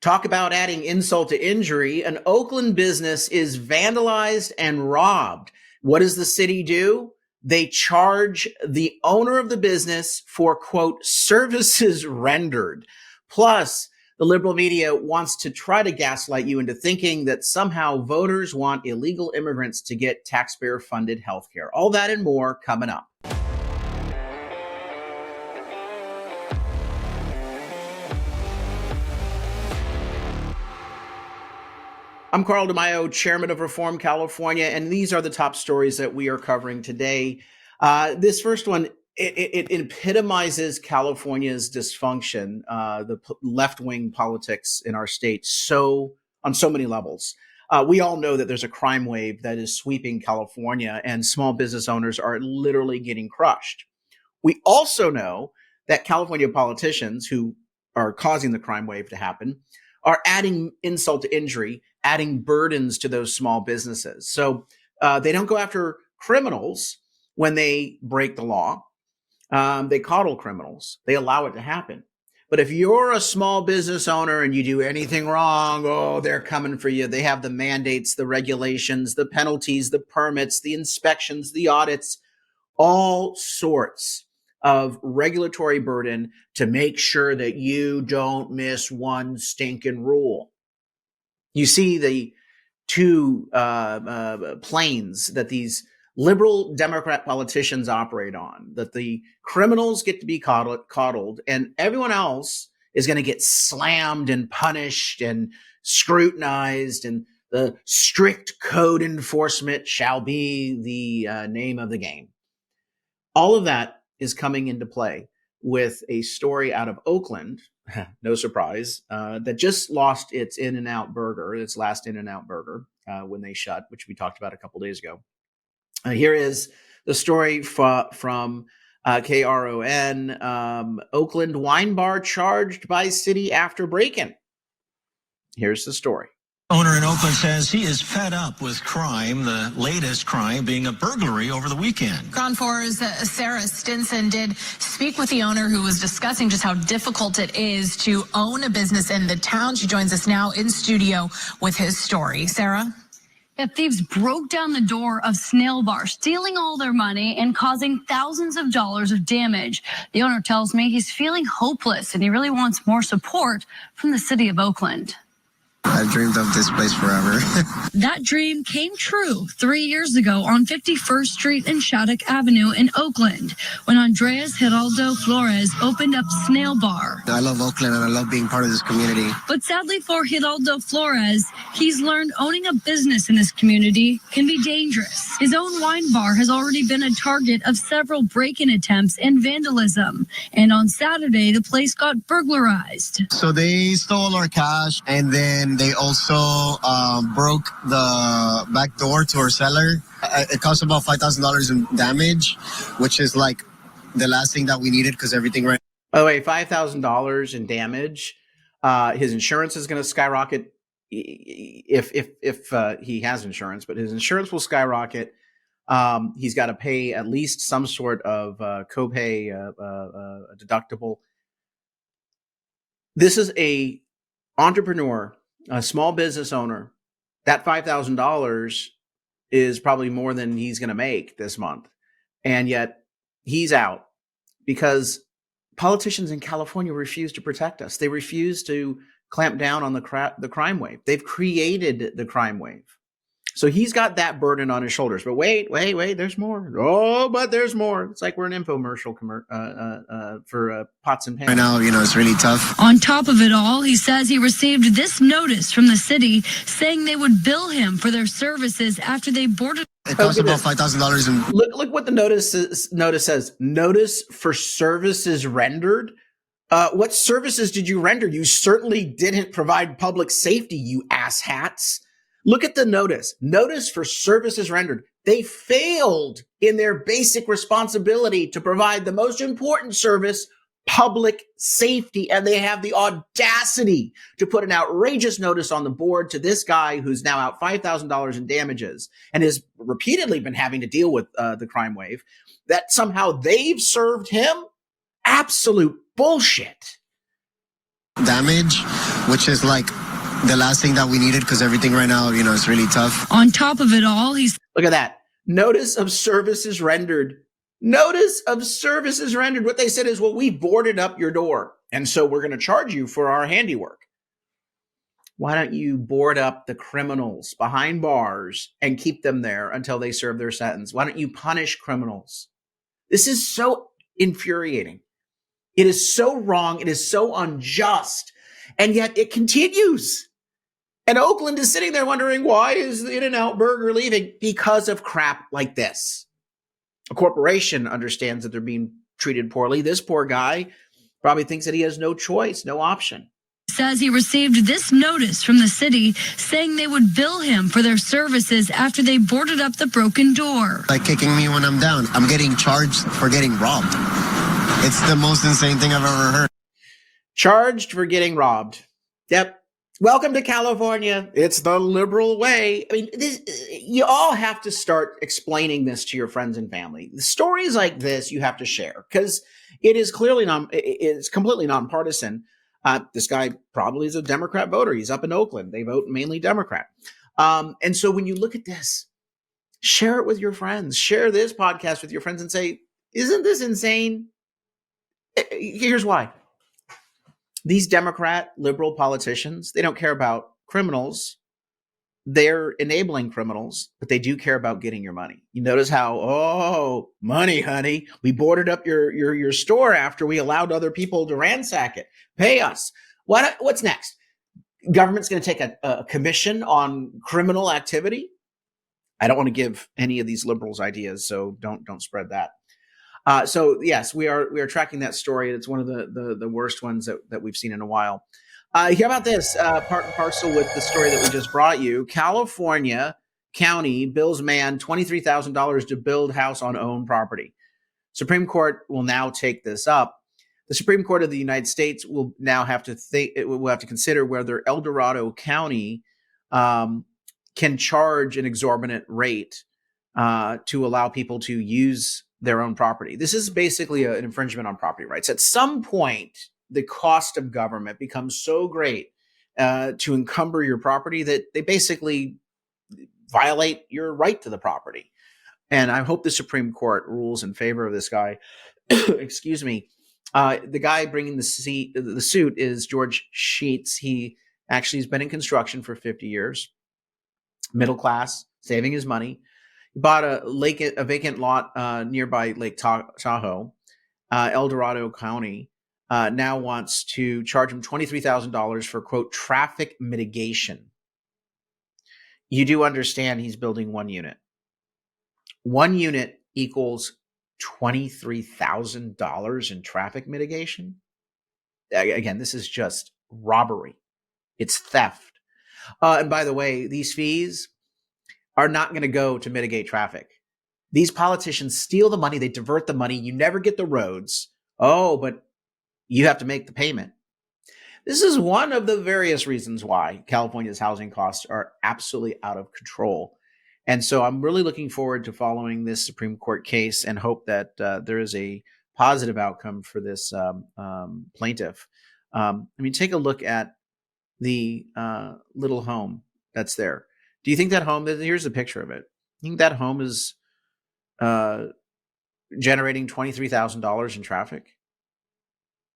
Talk about adding insult to injury. An Oakland business is vandalized and robbed. What does the city do? They charge the owner of the business for, quote, services rendered. Plus, the liberal media wants to try to gaslight you into thinking that somehow voters want illegal immigrants to get taxpayer-funded health care. All that and more coming up. I'm Carl DeMaio, chairman of Reform California, and these are the top stories that we are covering today. This first one, it epitomizes California's dysfunction, the left-wing politics in our state, on so many levels. We all know that there's a crime wave that is sweeping California, and small business owners are literally getting crushed. We also know that California politicians who are causing the crime wave to happen are adding insult to injury, adding burdens to those small businesses. So they don't go after criminals when they break the law. They coddle criminals. They allow it to happen. But if you're a small business owner and you do anything wrong, oh, they're coming for you. They have the mandates, the regulations, the penalties, the permits, the inspections, the audits, all sorts of regulatory burden to make sure that you don't miss one stinking rule. You see the two planes that these liberal Democrat politicians operate on, that the criminals get to be coddled and everyone else is going to get slammed and punished and scrutinized, and the strict code enforcement shall be the name of the game. All of that is coming into play with a story out of Oakland, no surprise, that just lost its In-N-Out burger, its last In-N-Out burger, when they shut, which we talked about a couple days ago. Here is the story from KRON. Oakland wine bar charged by city after break-in. Here's the story. Owner in Oakland says he is fed up with crime, the latest crime being a burglary over the weekend. KRON 4's Sarah Stinson did speak with the owner, who was discussing just how difficult it is to own a business in the town. She joins us now in studio with his story. Sarah? Yeah, thieves broke down the door of Snail Bar, stealing all their money and causing thousands of dollars of damage. The owner tells me he's feeling hopeless and he really wants more support from the city of Oakland. I've dreamed of this place forever. That dream came true 3 years ago on 51st Street and Shattuck Avenue in Oakland, when Andres Geraldo Flores opened up Snail Bar. I love Oakland and I love being part of this community. But sadly for Geraldo Flores, he's learned owning a business in this community can be dangerous. His own wine bar has already been a target of several break-in attempts and vandalism. And on Saturday, the place got burglarized. So they stole our cash, and then they also broke the back door to our cellar. It cost about $5,000 in damage, which is like the last thing that we needed because everything right. By the way, $5,000 in damage. His insurance is going to skyrocket if he has insurance, but his insurance will skyrocket. He's got to pay at least some sort of copay, deductible. This is a entrepreneur, a small business owner. That $5,000 is probably more than he's going to make this month. And yet he's out because politicians in California refuse to protect us. They refuse to clamp down on the crime wave. They've created the crime wave. So he's got that burden on his shoulders. But wait, there's more. Oh, but there's more. It's like we're an infomercial for pots and pans. Right now, it's really tough. On top of it all, he says he received this notice from the city saying they would bill him for their services after they boarded. It costs about $5,000. And look what the notice says. Notice for services rendered. What services did you render? You certainly didn't provide public safety, you asshats. Look at the notice. Notice for services rendered. They failed in their basic responsibility to provide the most important service, public safety, and they have the audacity to put an outrageous notice on the board to this guy who's now out $5,000 in damages and has repeatedly been having to deal with the crime wave, that somehow they've served him. Absolute bullshit. Damage, which is like the last thing that we needed because everything right now, is really tough. On top of it all, he's Look at that. Notice of services rendered. Notice of services rendered. What they said is, well, we boarded up your door, and so we're going to charge you for our handiwork. Why don't you board up the criminals behind bars and keep them there until they serve their sentence? Why don't you punish criminals? This is so infuriating. It is so wrong. It is so unjust. And yet it continues. And Oakland is sitting there wondering, why is the In-N-Out Burger leaving? Because of crap like this. A corporation understands that they're being treated poorly. This poor guy probably thinks that he has no choice, no option. says he received this notice from the city saying they would bill him for their services after they boarded up the broken door. Like kicking me when I'm down. I'm getting charged for getting robbed. It's the most insane thing I've ever heard. Charged for getting robbed. Yep. Welcome to California. It's the liberal way. I mean, you all have to start explaining this to your friends and family. The stories like this you have to share because it is clearly it's completely nonpartisan. This guy probably is a Democrat voter. He's up in Oakland. They vote mainly Democrat. And so when you look at this, share it with your friends. Share this podcast with your friends and say, isn't this insane? Here's why. These Democrat liberal politicians, they don't care about criminals. They're enabling criminals, but they do care about getting your money. You notice how, money, honey. We boarded up your store after we allowed other people to ransack it. Pay us. What's next? Government's going to take a commission on criminal activity? I don't want to give any of these liberals ideas, so don't spread that. So yes, we are tracking that story. It's one of the worst ones that we've seen in a while. Hear about this part and parcel with the story that we just brought you. California County bills man $23,000 to build house on own property. Supreme Court will now take this up. The Supreme Court of the United States will now have to consider whether El Dorado County can charge an exorbitant rate to allow people to use their own property. This is basically an infringement on property rights. At some point, the cost of government becomes so great to encumber your property that they basically violate your right to the property. And I hope the Supreme Court rules in favor of this guy. Excuse me. The guy bringing the suit is George Sheets. He actually has been in construction for 50 years, middle class, saving his money. He bought a vacant lot nearby Lake Tahoe. El Dorado County now wants to charge him $23,000 for, quote, traffic mitigation. You do understand he's building one unit. One unit equals $23,000 in traffic mitigation. Again, this is just robbery. It's theft. And by the way, these fees are not going to go to mitigate traffic. These politicians steal the money. They divert the money. You never get the roads. Oh, but you have to make the payment. This is one of the various reasons why California's housing costs are absolutely out of control. And so I'm really looking forward to following this Supreme Court case and hope that there is a positive outcome for this plaintiff. Take a look at the little home that's there. Do you think that home, here's a picture of it. You think that home is generating $23,000 in traffic?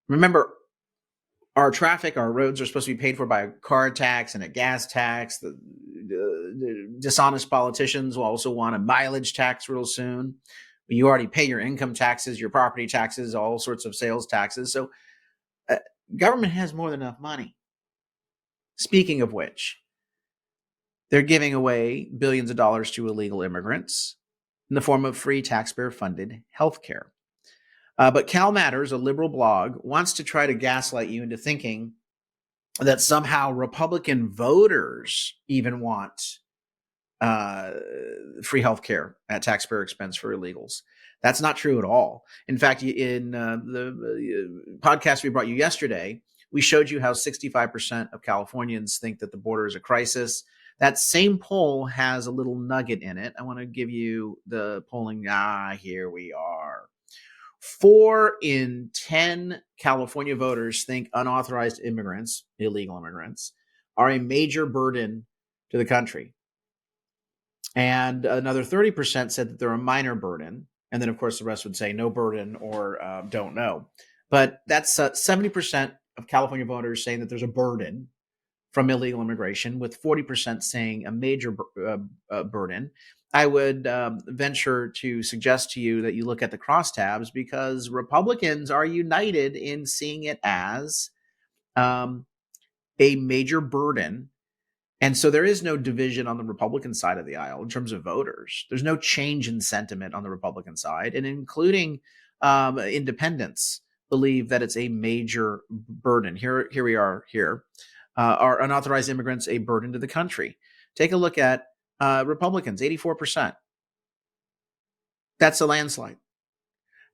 Remember, our roads are supposed to be paid for by a car tax and a gas tax. The dishonest politicians will also want a mileage tax real soon. You already pay your income taxes, your property taxes, all sorts of sales taxes. So government has more than enough money. Speaking of which, they're giving away billions of dollars to illegal immigrants in the form of free taxpayer-funded health care. But Cal Matters, a liberal blog, wants to try to gaslight you into thinking that somehow Republican voters even want free health care at taxpayer expense for illegals. That's not true at all. In fact, in the podcast we brought you yesterday, we showed you how 65% of Californians think that the border is a crisis. That same poll has a little nugget in it. I want to give you the polling. Here we are. 4 in 10 California voters think unauthorized immigrants, illegal immigrants, are a major burden to the country. And another 30% said that they're a minor burden. And then, of course, the rest would say no burden or don't know. But that's 70% of California voters saying that there's a burden from illegal immigration, with 40% saying a major burden. I would venture to suggest to you that you look at the crosstabs, because Republicans are united in seeing it as a major burden. And so there is no division on the Republican side of the aisle in terms of voters. There's no change in sentiment on the Republican side, and including independents believe that it's a major burden. Here we are here. Are unauthorized immigrants a burden to the country? Take a look at Republicans, 84%. That's a landslide.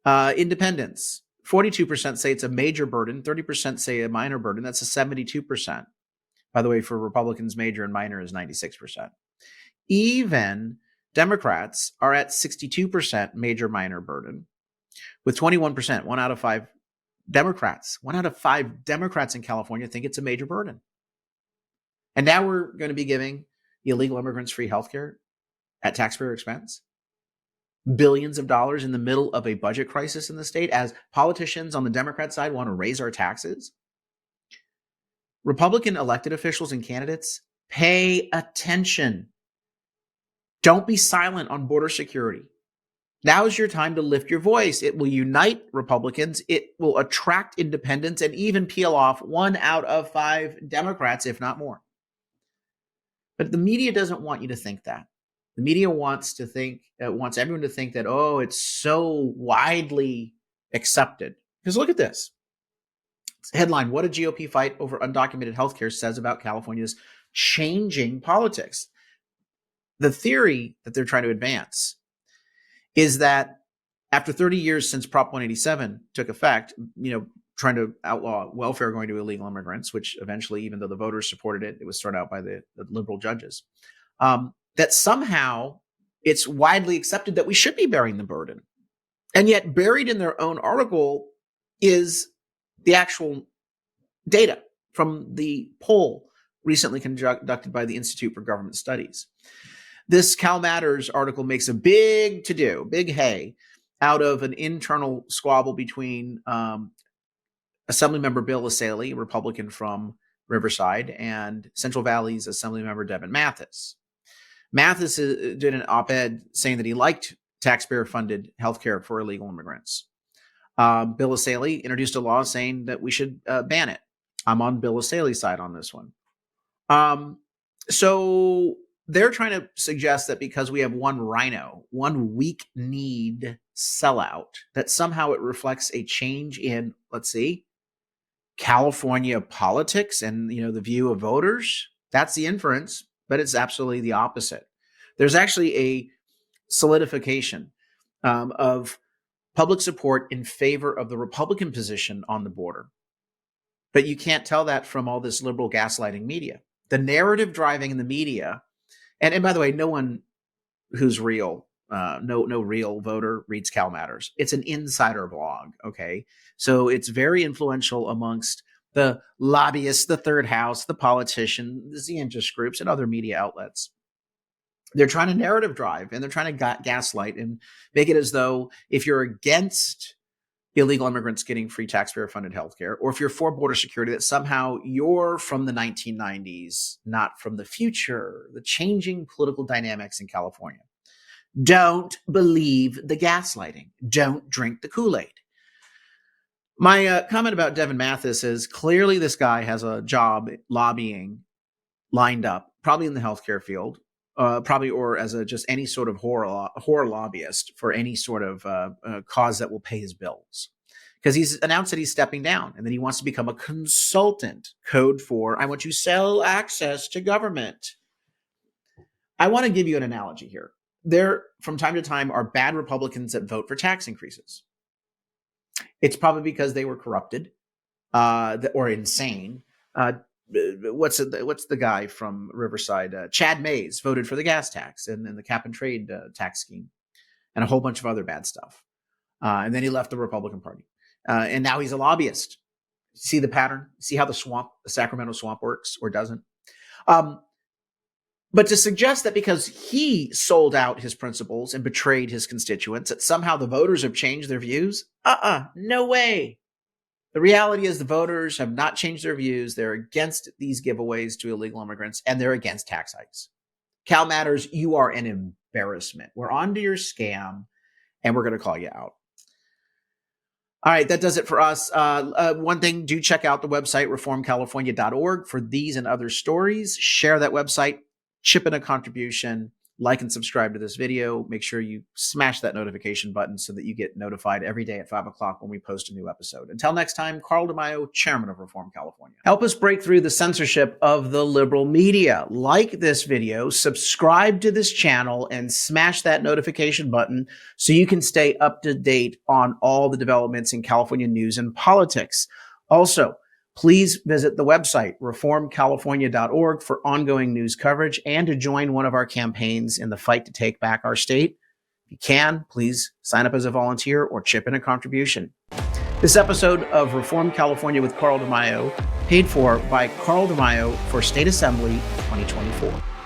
Independents, 42% say it's a major burden, 30% say a minor burden. That's a 72%. By the way, for Republicans, major and minor is 96%. Even Democrats are at 62% major minor burden, with 21%, 1 out of 5 Democrats. 1 out of 5 Democrats in California think it's a major burden. And now we're going to be giving illegal immigrants free healthcare at taxpayer expense. Billions of dollars in the middle of a budget crisis in the state, as politicians on the Democrat side want to raise our taxes. Republican elected officials and candidates, pay attention. Don't be silent on border security. Now is your time to lift your voice. It will unite Republicans. It will attract independents and even peel off 1 out of 5 Democrats, if not more. But the media doesn't want you to think that. The media wants everyone to think that, oh, it's so widely accepted. Because look at this. Headline, what a GOP fight over undocumented healthcare says about California's changing politics. The theory that they're trying to advance is that after 30 years since Prop 187 took effect, trying to outlaw welfare going to illegal immigrants, which eventually, even though the voters supported it, it was thrown out by the liberal judges, that somehow it's widely accepted that we should be bearing the burden. And yet buried in their own article is the actual data from the poll recently conducted by the Institute for Government Studies. This Cal Matters article makes a big to-do, big hay, out of an internal squabble between Assemblymember Bill Asaley, Republican from Riverside, and Central Valley's Assemblymember Devin Mathis. Mathis did an op-ed saying that he liked taxpayer-funded healthcare for illegal immigrants. Bill Asaley introduced a law saying that we should ban it. I'm on Bill Asaley's side on this one. So they're trying to suggest that because we have one rhino, one weak-kneed sellout, that somehow it reflects a change in, California politics and, the view of voters. That's the inference, but it's absolutely the opposite. There's actually a solidification of public support in favor of the Republican position on the border. But you can't tell that from all this liberal gaslighting media. The narrative driving in the media, and by the way, no one who's real, no real voter reads Cal Matters. It's an insider blog, okay? So it's very influential amongst the lobbyists, the third house, the politicians, the interest groups, and other media outlets. They're trying to narrative drive, and they're trying to gaslight and make it as though if you're against illegal immigrants getting free taxpayer-funded healthcare, or if you're for border security, that somehow you're from the 1990s, not from the future, the changing political dynamics in California. Don't believe the gaslighting. Don't drink the Kool-Aid. My comment about Devin Mathis is clearly this guy has a job lobbying lined up, probably in the healthcare field, or as just any sort of horror lobbyist for any sort of cause that will pay his bills. Because he's announced that he's stepping down, and then he wants to become a consultant. Code for, I want to sell access to government. I want to give you an analogy here. There, from time to time, are bad Republicans that vote for tax increases. It's probably because they were corrupted or insane. What's the guy from Riverside? Chad Mays voted for the gas tax and then the cap and trade tax scheme and a whole bunch of other bad stuff. And then he left the Republican Party. And now he's a lobbyist. See the pattern? See how the Sacramento swamp works or doesn't? But to suggest that because he sold out his principles and betrayed his constituents, that somehow the voters have changed their views? No way. The reality is the voters have not changed their views. They're against these giveaways to illegal immigrants, and they're against tax hikes. Cal Matters, you are an embarrassment. We're onto your scam, and we're going to call you out. All right, that does it for us. One thing, do check out the website, reformcalifornia.org, for these and other stories. Share that website, chip in a contribution, like and subscribe to this video. Make sure you smash that notification button so that you get notified every day at 5 o'clock when we post a new episode. Until next time, Carl DeMaio, Chairman of Reform California. Help us break through the censorship of the liberal media. Like this video, subscribe to this channel, and smash that notification button so you can stay up to date on all the developments in California news and politics. Also, please visit the website, reformcalifornia.org, for ongoing news coverage and to join one of our campaigns in the fight to take back our state. If you can, please sign up as a volunteer or chip in a contribution. This episode of Reform California with Carl DeMaio, paid for by Carl DeMaio for State Assembly 2024.